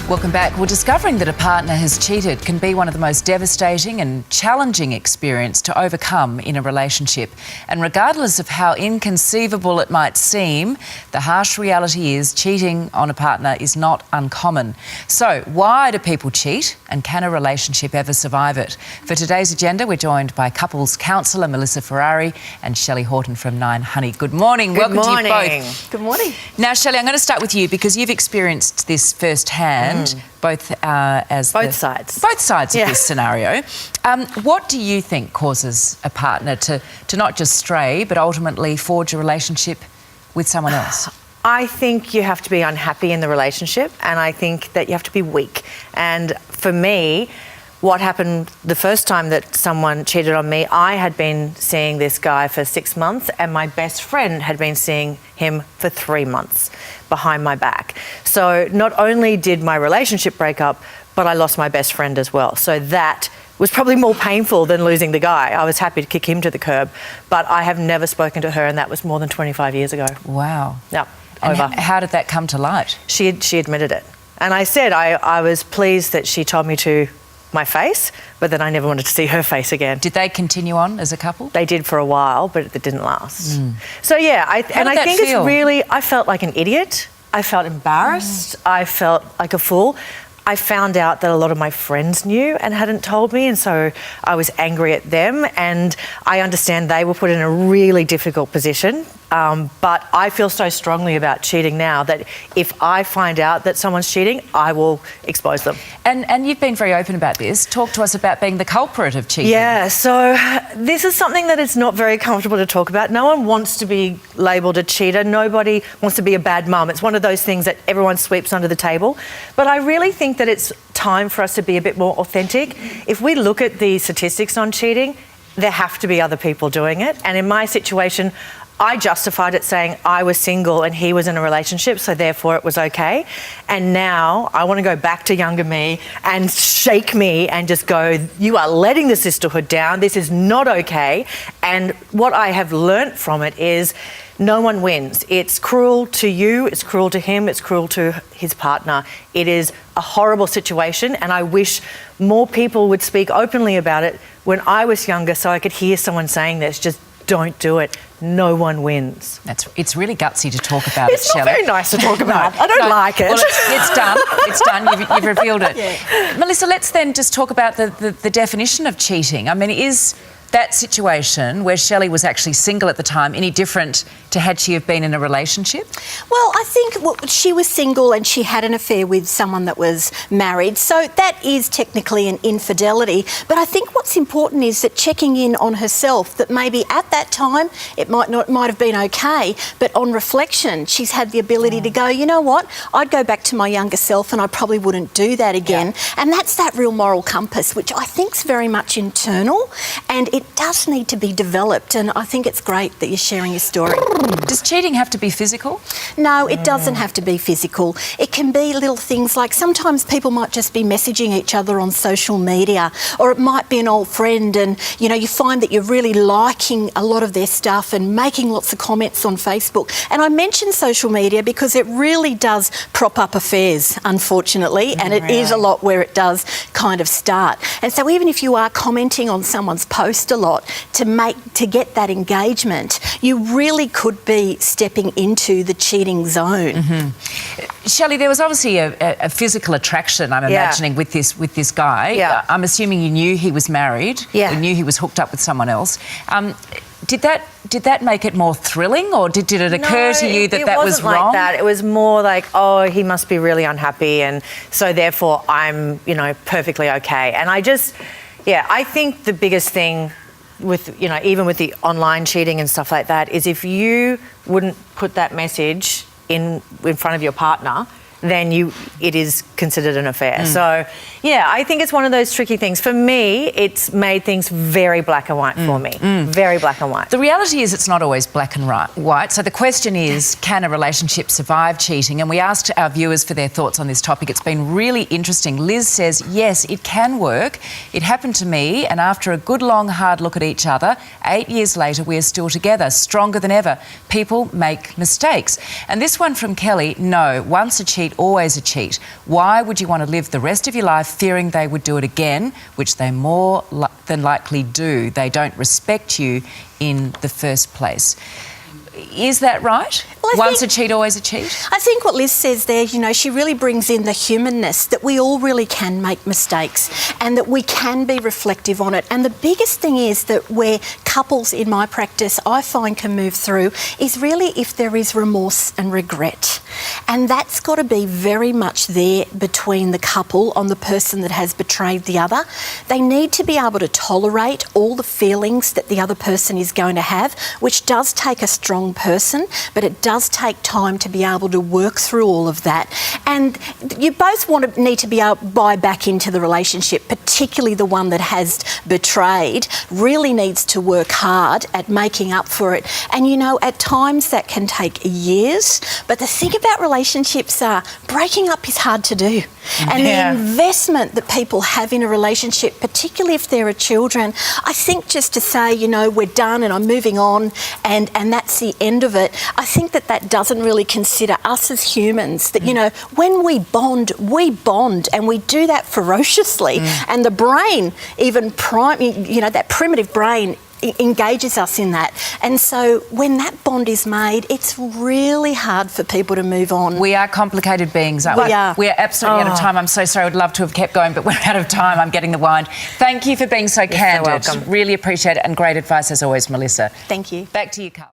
Welcome back. Well, discovering that a partner has cheated can be one of the most devastating and challenging experiences to overcome in a relationship. And regardless of how inconceivable it might seem, the harsh reality is cheating on a partner is not uncommon. So, why do people cheat, and can a relationship ever survive it? For today's agenda, we're joined by couples counsellor Melissa Ferrari and Shelley Horton from 9 Honey. Good morning. Welcome to you both. Good morning. Now, Shelley, I'm going to start with you because you've experienced this firsthand. Both sides. Both sides of this scenario. What do you think causes a partner to not just stray, but ultimately forge a relationship with someone else? I think you have to be unhappy in the relationship, and I think that you have to be weak. And for me, what happened the first time that someone cheated on me, I had been seeing this guy for 6 months, and my best friend had been seeing him for 3 months behind my back. So not only did my relationship break up, but I lost my best friend as well. So that was probably more painful than losing the guy. I was happy to kick him to the curb, but I have never spoken to her, and that was more than 25 years ago. Wow. Yeah, and over. How did that come to light? She admitted it. And I said I was pleased that she told me to my face, but then I never wanted to see her face again. Did they continue on as a couple? They did for a while, but it didn't last. So yeah, I think feel? it's really, I felt like an idiot. I felt embarrassed. I felt like a fool. I found out that a lot of my friends knew and hadn't told me, and so I was angry at them, and I understand they were put in a really difficult position. But I feel so strongly about cheating now that if I find out that someone's cheating, I will expose them. And you've been very open about this. Talk to us about being the culprit of cheating. Yeah, so this is something that is not very comfortable to talk about. No one wants to be labelled a cheater. Nobody wants to be a bad mum. It's one of those things that everyone sweeps under the table. But I really think that it's time for us to be a bit more authentic. If we look at the statistics on cheating, there have to be other people doing it. And in my situation, I justified it saying I was single and he was in a relationship, so therefore it was okay. And now I want to go back to younger me and shake me and just go, you are letting the sisterhood down. This is not okay. And what I have learnt from it is no one wins. It's cruel to you, it's cruel to him, it's cruel to his partner. It is a horrible situation, and I wish more people would speak openly about it when I was younger so I could hear someone saying this. Just don't do it. No one wins. It's really gutsy to talk about it's it, Shelley. It's not very nice to talk about. I don't like it. Well, it's done. It's done. You've revealed it. Yeah. Melissa, let's then just talk about the definition of cheating. I mean, is that situation where Shelley was actually single at the time any different to had she have been in a relationship? Well, I think she was single and she had an affair with someone that was married, so that is technically an infidelity. But I think what's important is that checking in on herself, that maybe at that time it might have been okay, but on reflection she's had the ability to go, you know what, I'd go back to my younger self and I probably wouldn't do that again. And that's that real moral compass, which I think's very much internal, and it does need to be developed, and I think it's great that you're sharing your story. Does cheating have to be physical? No, it doesn't have to be physical. It can be little things like sometimes people might just be messaging each other on social media, or it might be an old friend and, you know, you find that you're really liking a lot of their stuff and making lots of comments on Facebook. And I mention social media because it really does prop up affairs, unfortunately, and it is a lot where it does kind of start. And so even if you are commenting on someone's post a lot to get that engagement, you really could be stepping into the cheating zone. Shelley, there was obviously a physical attraction, I'm imagining, with this guy. Yeah. I'm assuming you knew he was married. Yeah. You knew he was hooked up with someone else. Did that make it more thrilling, or did it occur to you that that was wrong? It wasn't like that. It was more like, oh, he must be really unhappy, and so therefore I'm, perfectly okay. And I think the biggest thing with, even with the online cheating and stuff like that, is if you wouldn't put that message in front of your partner, then it is considered an affair. So, I think it's one of those tricky things. For me, it's made things very black and white for me. Very black and white. The reality is it's not always black and white. So the question is, can a relationship survive cheating? And we asked our viewers for their thoughts on this topic. It's been really interesting. Liz says, yes, it can work. It happened to me, and after a good, long, hard look at each other, 8 years later, we're still together, stronger than ever. People make mistakes. And this one from Kelly, no, once a cheat, always a cheat. Why would you want to live the rest of your life fearing they would do it again, which they more than likely do? They don't respect you in the first place. Is that right? Well, Once a cheat, always a cheat? I think what Liz says there, you know, she really brings in the humanness that we all really can make mistakes and that we can be reflective on it. And the biggest thing is that where couples in my practice I find can move through is really if there is remorse and regret. And that's got to be very much there between the couple on the person that has betrayed the other. They need to be able to tolerate all the feelings that the other person is going to have, which does take a strong person, but it does take time to be able to work through all of that. And you both need to be able to buy back into the relationship, particularly the one that has betrayed, really needs to work hard at making up for it. And you know, at times that can take years, but the thing about relationships are breaking up is hard to do. And the investment that people have in a relationship, particularly if there are children, I think just to say, you know, we're done and I'm moving on and that's the end of it, I think that doesn't really consider us as humans, that, you know, when we bond and we do that ferociously and the brain, even that primitive brain engages us in that. And so when that bond is made, it's really hard for people to move on. We are complicated beings, aren't we? We are. We're absolutely out of time. I'm so sorry. I would love to have kept going, but we're out of time. I'm getting the wine. Thank you for being so candid. You're welcome. Really appreciate it, and great advice as always, Melissa. Thank you. Back to you, Carl.